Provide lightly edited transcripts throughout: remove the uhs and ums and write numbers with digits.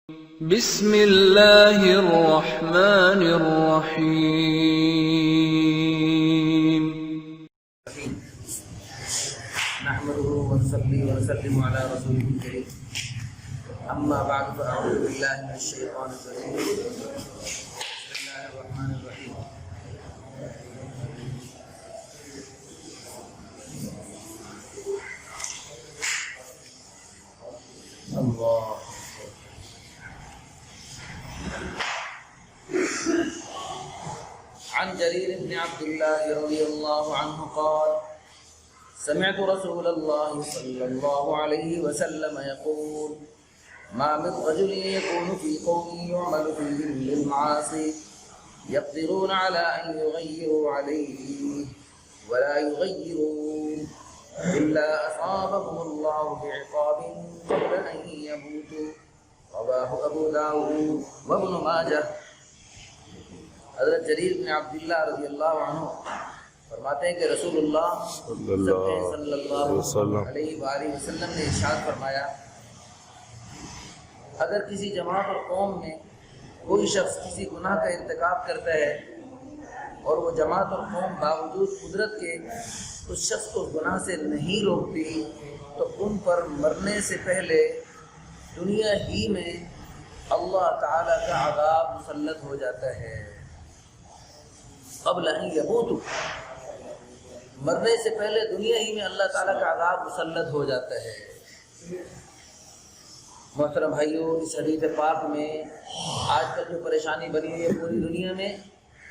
بسم اللہ الرحمن الرحیم نحمده ونصلي ونسلم على رسوله الكريم اما بعد فاعوذ بالله من الشيطان الرجيم بسم الله الرحمن الرحيم الله عن جرير بن عبد الله رضي الله عنه قال سمعت رسول الله صلى الله عليه وسلم يقول ما من رجل يكون في قوم يعمل فيهم بالمعاصي يقدرون على أن يغيروا عليه ولا يغيرون إلا أصابهم الله بعقاب قبل أن يموتوا رواه أبو داود وابن ماجه. حضرت جریر بن عبداللہ رضی اللہ عنہ فرماتے ہیں کہ رسول اللہ صلی اللہ علیہ وآلہ وسلم نے ارشاد فرمایا اگر کسی جماعت اور قوم میں کوئی شخص کسی گناہ کا ارتکاب کرتا ہے اور وہ جماعت اور قوم باوجود قدرت کے اس شخص کو گناہ سے نہیں روکتی تو ان پر مرنے سے پہلے دنیا ہی میں اللہ تعالیٰ کا عذاب مسلط ہو جاتا ہے. قبل ان یموتوا، مرنے سے پہلے دنیا ہی میں اللہ تعالیٰ کا عذاب مسلط ہو جاتا ہے. محترم بھائیوں، اس حدیث پاک میں آج کل جو پریشانی بنی ہوئی ہے پوری دنیا میں،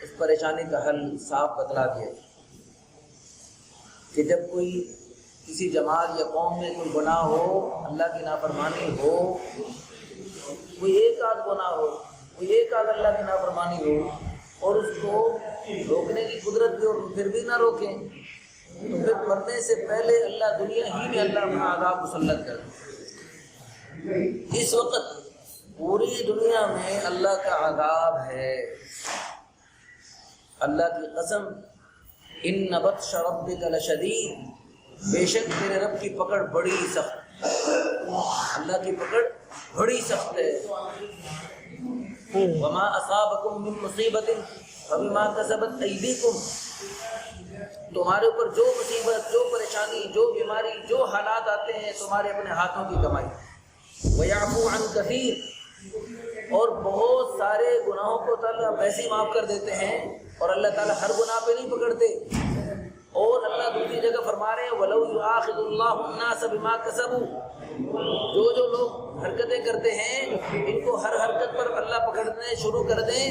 اس پریشانی کا حل صاف بتلا دیا کہ جب کوئی کسی جماعت یا قوم میں کوئی گناہ ہو، اللہ کی نافرمانی ہو، کوئی ایک آدھ گناہ ہو، کوئی ایک آدھ اللہ کی نافرمانی ہو اور اس کو روکنے کی قدرت بھی اور پھر بھی نہ روکیں تو پھر مرنے سے پہلے اللہ دنیا ہی میں اللہ اپنا عذاب مسلط کر دے. اس وقت پوری دنیا میں اللہ کا عذاب ہے. اللہ کی قسم ان بطش ربک لشدید، بے شک تیرے رب کی پکڑ بڑی سخت، اللہ کی پکڑ بڑی سخت ہے. وما اصابکم من مصیبت فبما کسبت ایدیکم، تمہارے اوپر جو مصیبت، جو پریشانی، جو بیماری، جو حالات آتے ہیں تمہارے اپنے ہاتھوں کی کمائی. ویعفو عن کثیر، اور بہت سارے گناہوں کو تعالیٰ ویسے ہی معاف کر دیتے ہیں اور اللہ تعالیٰ ہر گناہ پہ نہیں پکڑتے. اور اللہ دوسری جگہ فرما رہے ہیں وَلَوْ يُؤَاخِذُ اللَّهُ النَّاسَ بِمَا كَسَبُوا، جو لوگ حرکتیں کرتے ہیں ان کو ہر حرکت پر اللہ پکڑنے شروع کر دیں.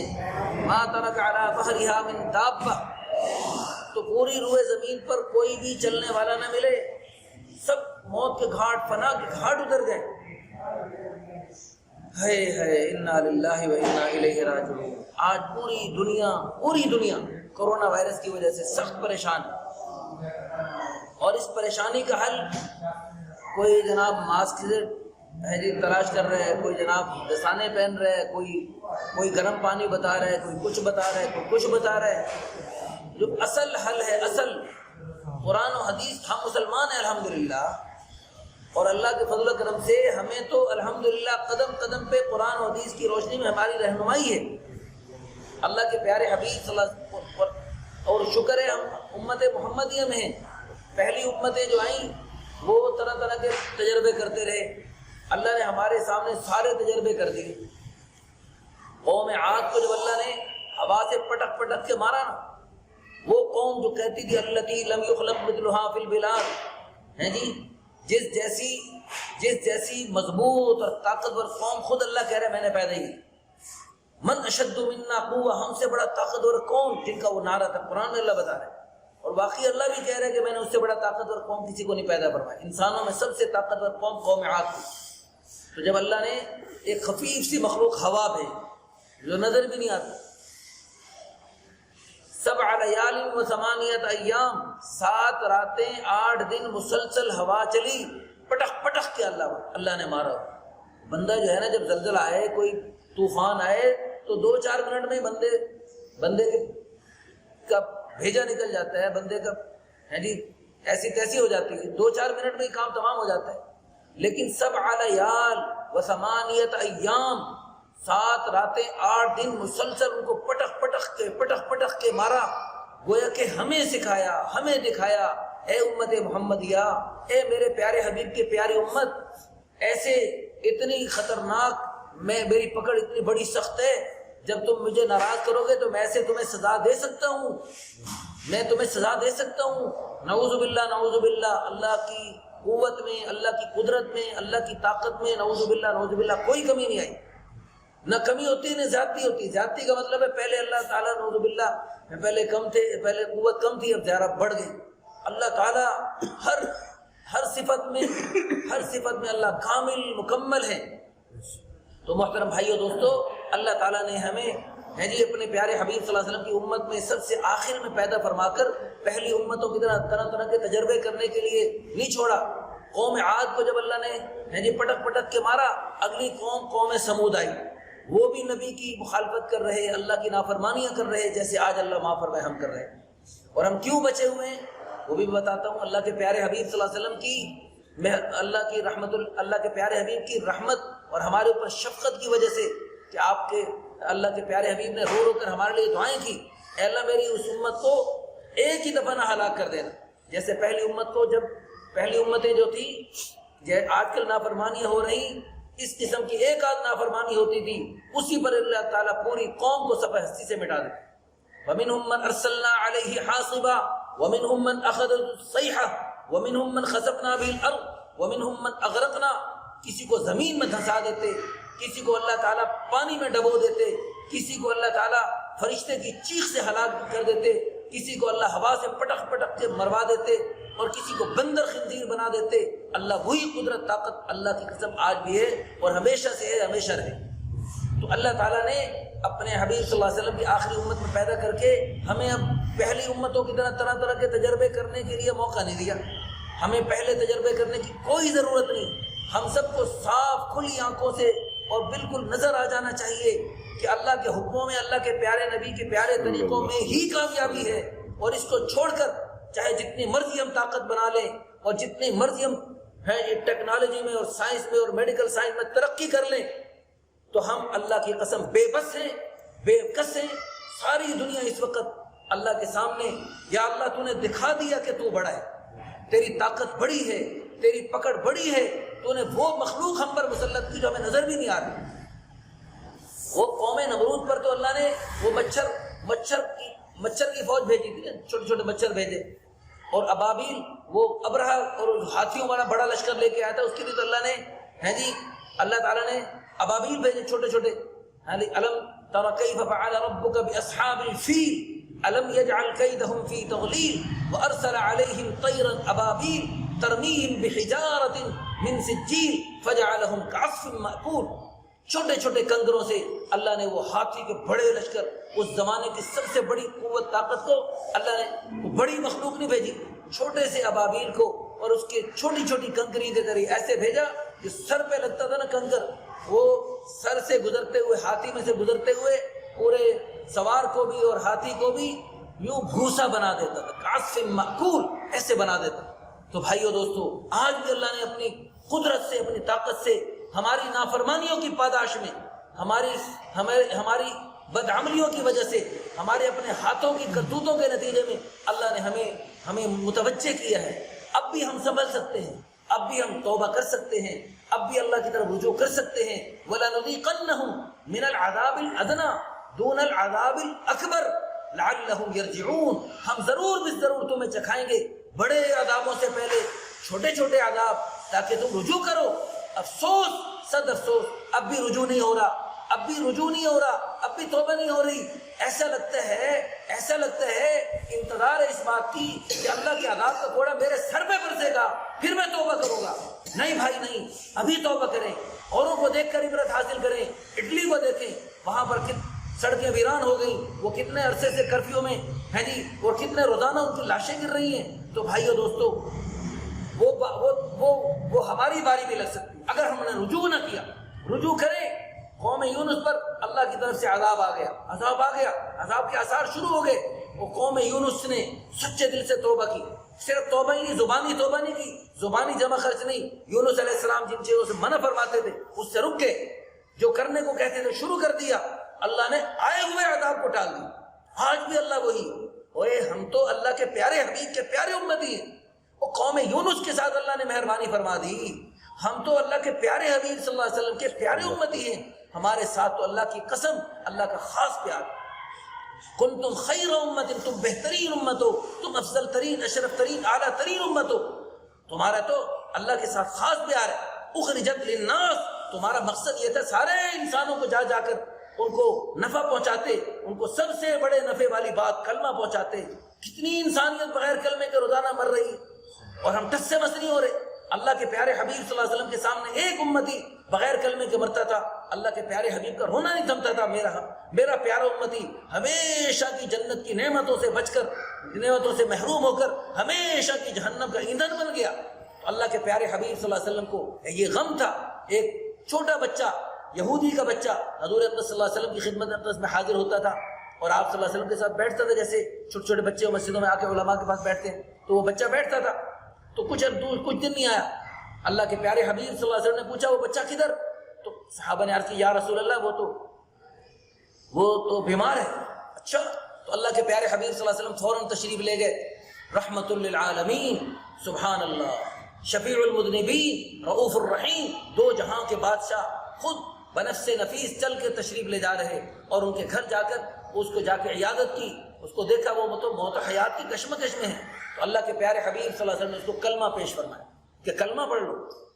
مَا تَرَكَ عَلَىٰ ظَهْرِهَا مِن دَابَّةٍ، تو پوری روئے زمین پر کوئی بھی چلنے والا نہ ملے، سب موت کے گھاٹ، فنا کے گھاٹ اتر گئے. ہے انا للہ و انا الیہ راجعون. آج پوری دنیا کورونا وائرس کی وجہ سے سخت پریشان ہے، اور اس پریشانی کا حل کوئی جناب ماسک سے تلاش کر رہے ہیں، کوئی جناب دستانے پہن رہے ہیں، کوئی گرم پانی بتا رہا ہے، کوئی کچھ بتا رہا ہے، کوئی کچھ بتا رہا ہے. جو اصل حل ہے، اصل قرآن و حدیث، ہم مسلمان ہیں الحمدللہ، اور اللہ کے فضل و کرم سے ہمیں تو الحمدللہ قدم قدم پہ قرآن و حدیث کی روشنی میں ہماری رہنمائی ہے. اللہ کے پیارے حبیب صلی اللہ علیہ وسلم، اور شکر ہے ہم امت محمدیہ میں ہیں. پہلی امتیں جو آئیں وہ طرح طرح کے تجربے کرتے رہے، اللہ نے ہمارے سامنے سارے تجربے کر دیے. قوم عاد کو جب اللہ نے ہوا سے پٹک پٹک کے مارا نا، وہ قوم جو کہتی تھی التی لم یخلق مثلھا فی البلاد، ہیں جی، جس جیسی مضبوط اور طاقتور قوم خود اللہ کہہ رہے میں نے پیدا کی. من اشد منا قوہ، ہم سے بڑا طاقتور کون، جن کا وہ نعرہ تھا قرآن میں اللہ بتا رہے ہیں. اور واقعی اللہ بھی کہہ رہے کہ میں نے اس سے بڑا طاقتور قوم کسی کو نہیں پیدا فرمایا. انسانوں میں سب سے طاقتور قوم عاد تھی. تو جب اللہ نے ایک خفیف سی مخلوق ہوا بھیجی جو نظر بھی نہیں آتی، 7 لیال و 8 ایام، 7 راتیں 8 دن مسلسل ہوا چلی، پٹخ پٹخ کے اللہ نے مارا. بندہ جو ہے نا، جب زلزلہ آئے، کوئی طوفان آئے تو 2-4 منٹ میں ہی بندے کا بھیجا نکل جاتا ہے، بندے کا ایسی تیسی ہو جاتی ہے، 2-4 منٹ میں ہی کام تمام ہو جاتا ہے. لیکن 7 لیال و وثمانیت ایام، 7 راتیں 8 دن مسلسل ان کو پٹخ کے مارا، گویا کہ ہمیں سکھایا، ہمیں دکھایا اے امت محمدیہ، اے میرے پیارے حبیب کے پیاری امت، ایسے اتنی خطرناک میری پکڑ اتنی بڑی سخت ہے، جب تم مجھے ناراض کرو گے تو میں ایسے تمہیں سزا دے سکتا ہوں، میں تمہیں سزا دے سکتا ہوں۔ نعوذ باللہ، نعوذ باللہ، اللہ کی قوت میں، اللہ کی قدرت میں، اللہ کی طاقت میں نعوذ باللہ کوئی کمی نہیں آئی، نہ کمی ہوتی نہ زیادتی ہوتی۔ زیادتی کا مطلب ہے پہلے اللہ تعالیٰ نعوذ باللہ پہلے کم تھے، پہلے قوت کم تھی، اب زیادہ بڑھ گئی۔ اللہ تعالیٰ ہر صفت میں اللہ کامل مکمل ہے۔ تو محترم بھائیو دوستو، اللہ تعالیٰ نے ہمیں اپنے پیارے حبیب صلی اللہ علیہ وسلم کی امت میں سب سے آخر میں پیدا فرما کر پہلی امتوں کی طرح کے تجربے کرنے کے لیے نہیں چھوڑا۔ قوم عاد کو جب اللہ نے پٹک کے مارا، اگلی قوم سمود آئی، وہ بھی نبی کی مخالفت کر رہے، اللہ کی نافرمانیاں کر رہے، جیسے آج اللہ معاف فرمائے ہم کر رہے ہیں۔ اور ہم کیوں بچے ہوئے ہیں وہ بھی بتاتا ہوں۔ اللہ کے پیارے حبیب صلی اللہ علیہ وسلم کی اللہ کے پیارے حبیب کی رحمت اور ہمارے اوپر شفقت کی وجہ سے کہ آپ کے اللہ کے پیارے حبیب نے رو کر ہمارے لیے دعائیں کی، اے اللہ میری اس امت کو ایک ہی دفعہ نہ ہلاک کر دینا، جیسے پہلی امت کو، جب پہلی امتیں جو تھی آج کل نافرمانیاں ہو رہی، اس قسم کی ایک آدھ نافرمانی ہوتی تھی، اسی پر اللہ تعالیٰ پوری قوم کو صفحہ ہستی سے مٹا دے۔ وَمِنْهُمْ مَنْ أَرْسَلْنَا عَلَيْهِ حَاصِبًا وَمِنْهُمْ مَنْ أَخَذَتْهُ الصَّيْحَةُ وَمِنْهُمْ مَنْ خَسَفْنَا بِهِ الْأَرْضَ وَمِنْهُمْ مَنْ أَغْرَقْنَا، کسی کو زمین میں دھنسا دیتے، کسی کو اللہ تعالیٰ پانی میں ڈبو دیتے، کسی کو اللہ تعالیٰ فرشتے کی چیخ سے ہلاک کر دیتے، کسی کو اللہ ہوا سے پٹخ کے مروا دیتے، اور کسی کو بندر خنزیر بنا دیتے۔ اللہ وہی قدرت طاقت اللہ کی قسم آج بھی ہے اور ہمیشہ سے ہے، ہمیشہ رہے۔ تو اللہ تعالیٰ نے اپنے حبیب صلی اللہ علیہ وسلم کی آخری امت میں پیدا کر کے ہمیں اب پہلی امتوں کی طرح کے تجربے کرنے کے لیے موقع نہیں دیا۔ ہمیں پہلے تجربے کرنے کی کوئی ضرورت نہیں، ہم سب کو صاف کھلی آنکھوں سے اور بالکل نظر آ جانا چاہیے کہ اللہ کے حکموں میں، اللہ کے پیارے نبی کے پیارے طریقوں میں ہی کامیابی ہے، اور اس کو چھوڑ کر چاہے جتنی مرضی ہم طاقت بنا لیں اور جتنی مرضی ہم ٹیکنالوجی میں اور سائنس میں اور میڈیکل سائنس میں ترقی کر لیں، تو ہم اللہ کی قسم بے بس ہیں، بے کس ہیں۔ ساری دنیا اس وقت اللہ کے سامنے، یا اللہ تو نے دکھا دیا کہ تو بڑا ہے، تیری طاقت بڑی ہے، تیری پکڑ بڑی ہے، تو نے وہ مخلوق ہم پر مسلط کی جو ہمیں نظر بھی نہیں آ رہی۔ وہ قوم نمرود پر تو اللہ نے وہ مچھر کی فوج بھیجی تھی، چھوٹے چھوٹے مچھر بھیجے، اور ابابیل وہ ابرہا اور ہاتھیوں والا بڑا لشکر لے کے آیا تھا، اس کے لیے تو اللہ نے اللہ تعالیٰ نے ابابیل بھیجے چھوٹے چھوٹے۔ الم تر کیف فعل ربک باصحاب الفیل الم یجعل کیدہم فی تضلیل وارسل علیہم طیرا ابابیل ترمیہم بحجارۃ من سجیل فجعلہم کعصف مأکول۔ چھوٹے چھوٹے کنگروں سے اللہ نے وہ ہاتھی کے بڑے لشکر، اس زمانے کی سب سے بڑی قوت طاقت کو اللہ نے بڑی مخلوق نہیں بھیجی، چھوٹے سے ابابیل کو اور اس کے چھوٹی چھوٹی کنکری کے ذریعے ایسے بھیجا کہ سر پہ لگتا تھا نا کنکر، وہ سر سے گزرتے ہوئے، ہاتھی میں سے گزرتے ہوئے پورے سوار کو بھی اور ہاتھی کو بھی یوں بھوسا بنا دیتا تھا، کعصف مأکول ایسے بنا دیتا۔ تو بھائیو دوستو، آج بھی اللہ نے اپنی قدرت سے، اپنی طاقت سے ہماری نافرمانیوں کی پاداش میں، ہماری بدعملیوں کی وجہ سے، ہمارے اپنے ہاتھوں کی کرتوتوں کے نتیجے میں اللہ نے ہمیں متوجہ کیا ہے۔ اب بھی ہم سنبھل سکتے ہیں، اب بھی ہم توبہ کر سکتے ہیں، اب بھی اللہ کی طرف رجوع کر سکتے ہیں۔ وَلَنُذِيقَنَّهُمْ مِنَ الْعَذَابِ الْأَدْنَىٰ دُونَ الْعَذَابِ الْأَكْبَرِ لَعَلَّهُمْ يَرْجِعُونَ۔ ہم ضرور ضرور تمہیں چکھائیں گے بڑے عذابوں سے پہلے چھوٹے چھوٹے عذاب، تاکہ تم رجوع کرو۔ افسوس، صد افسوس، اب بھی رجوع نہیں ہو رہا، اب بھی رجوع نہیں ہو رہا، اب بھی توبہ نہیں ہو رہی۔ ایسا لگتا ہے انتظار ہے اس بات کی کہ اللہ کے عذاب کا کوڑا میرے سر پہ برسے گا پھر میں توبہ کروں گا۔ نہیں بھائی نہیں، ابھی توبہ کریں، اوروں کو دیکھ کر عبرت حاصل کریں۔ اٹلی کو دیکھیں، وہاں پر سڑکیں ویران ہو گئیں، وہ کتنے عرصے سے کرفیو میں ہیں جی، اور کتنے روزانہ ان کی لاشیں گر رہی ہیں۔ تو بھائیو دوستو، وہ ہماری باری بھی لگ سکتی اگر ہم نے رجوع نہ کیا۔ رجوع کریں۔ قوم یونس پر اللہ کی طرف سے عذاب آ گیا، عذاب کے آثار شروع ہو گئے۔ وہ قوم یونس نے سچے دل سے توبہ کی، صرف توبہ ہی نہیں، زبانی توبہ نہیں کی، زبانی جمع خرچ نہیں. یونس علیہ السلام جن چیزوں سے منع فرماتے تھے اس سے رک گئے، جو کرنے کو کہتے تھے شروع کر دیا، اللہ نے آئے ہوئے عذاب کو ٹال دیا. آج بھی اللہ وہی، اوے ہم تو اللہ کے پیارے حبیب کے پیارے امتی ہیں. وہ قوم یونس کے ساتھ اللہ نے مہربانی فرما دی. ہم تو اللہ کے پیارے حبیب صلی اللہ علیہ وسلم کے پیارے امتی ہیں، ہمارے ساتھ تو اللہ کی قسم اللہ کا خاص پیار. کنتم خیر امت، تم بہترین امت ہو، تم افضل ترین، اشرف ترین، اعلیٰ ترین امت ہو. تمہارا تو اللہ کے ساتھ خاص پیار ہے. اخرجت للناس، تمہارا مقصد یہ تھا سارے انسانوں کو جا جا کر ان کو نفع پہنچاتے، ان کو سب سے بڑے نفع والی بات کلمہ پہنچاتے. کتنی انسانیت بغیر کلمے کے روزانہ مر رہی ہے اور ہم ٹس سے مس نہیں ہو رہے. اللہ کے پیارے حبیب صلی اللہ علیہ وسلم کے سامنے ایک امتی بغیر کلمے کے مرتا تھا، اللہ کے پیارے حبیب کا رونا نہیں تھمتا تھا. میرا پیارا امتی ہمیشہ کی جنت کی نعمتوں سے بچ کر، نعمتوں سے محروم ہو کر ہمیشہ کی جہنم کا ایندھن بن گیا. اللہ کے پیارے حبیب صلی اللہ علیہ وسلم کو یہ غم تھا. ایک چھوٹا بچہ، یہودی کا بچہ حضور اقدس صلی اللہ علیہ وسلم کی خدمت اقدس میں حاضر ہوتا تھا اور آپ صلی اللہ علیہ وسلم کے ساتھ بیٹھتا تھا. جیسے چھوٹے چھوٹے بچے مسجدوں میں آ کے علماء کے پاس بیٹھتے ہیں تو وہ بچہ بیٹھتا تھا. تو کچھ دن نہیں آیا. اللہ کے پیارے حبیب صلی اللہ علیہ وسلم نے پوچھا وہ بچہ کدھر؟ تو صحابہ نے عرض کی یا رسول اللہ وہ تو بیمار ہے. اچھا. تو اللہ کے پیارے حبیب صلی اللہ علیہ وسلم فوراً تشریف لے گئے. رحمت للعالمین، سبحان اللہ، شفیع المذنبین، رؤوف الرحیم، دو جہاں کے بادشاہ خود بنفس نفیس چل کے تشریف لے جا رہے اور ان کے گھر جا کر اس کو جا کے عیادت کی. اس کو دیکھا وہ موت و حیات کی کشمکش میں ہے. تو اللہ کے پیارے حبیب صلی اللہ علیہ وسلم نے اس کو کلمہ پیش فرمایا کہ کلمہ پڑھ لو،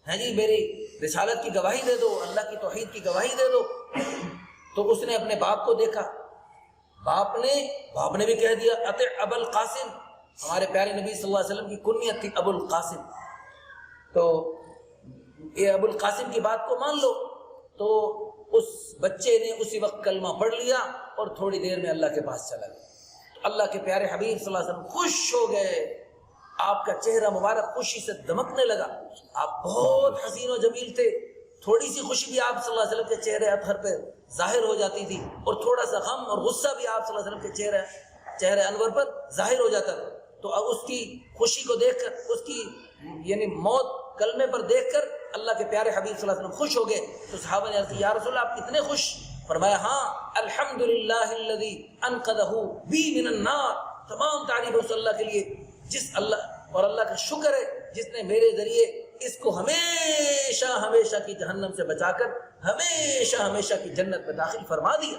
ہیں جی میری رسالت کی گواہی دے دو، اللہ کی توحید کی گواہی دے دو. تو اس نے اپنے باپ کو دیکھا، باپ نے بھی کہہ دیا اطع ابا القاسم. ہمارے پیارے نبی صلی اللہ علیہ وسلم کی کنیت تھی ابو القاسم، تو یہ ابو القاسم کی بات کو مان لو. تو اس بچے نے اسی وقت کلمہ پڑھ لیا اور تھوڑی دیر میں اللہ کے پاس چلا گیا. تو اللہ کے پیارے حبیب صلی اللہ علیہ وسلم خوش ہو گئے. آپ کا چہرہ مبارک خوشی سے دمکنے لگا. آپ بہت حسین و جمیل تھے. تھوڑی سی خوشی بھی آپ صلی اللہ علیہ وسلم کے چہرے اطہر پہ ظاہر ہو جاتی تھی اور تھوڑا سا غم اور غصہ بھی آپ صلی اللہ علیہ وسلم کے چہرے انور پر ظاہر ہو جاتا تھا. تو اب اس کی خوشی کو دیکھ کر، اس کی یعنی موت کلمے پر دیکھ کر اللہ کے پیارے حبیب صلی اللہ علیہ وسلم خوش ہو گئے. تو صحابہ نے عرض کی یا رسول اللہ آپ کتنے خوش؟ فرمایا ہاں الحمدللہ الذی انقذہ بی من النار، تمام تعریف اس اللہ کے لیے جس اللہ اور اللہ کا شکر ہے جس نے میرے ذریعے اس کو ہمیشہ کی جہنم سے بچا کر ہمیشہ کی جنت میں داخل فرما دیا.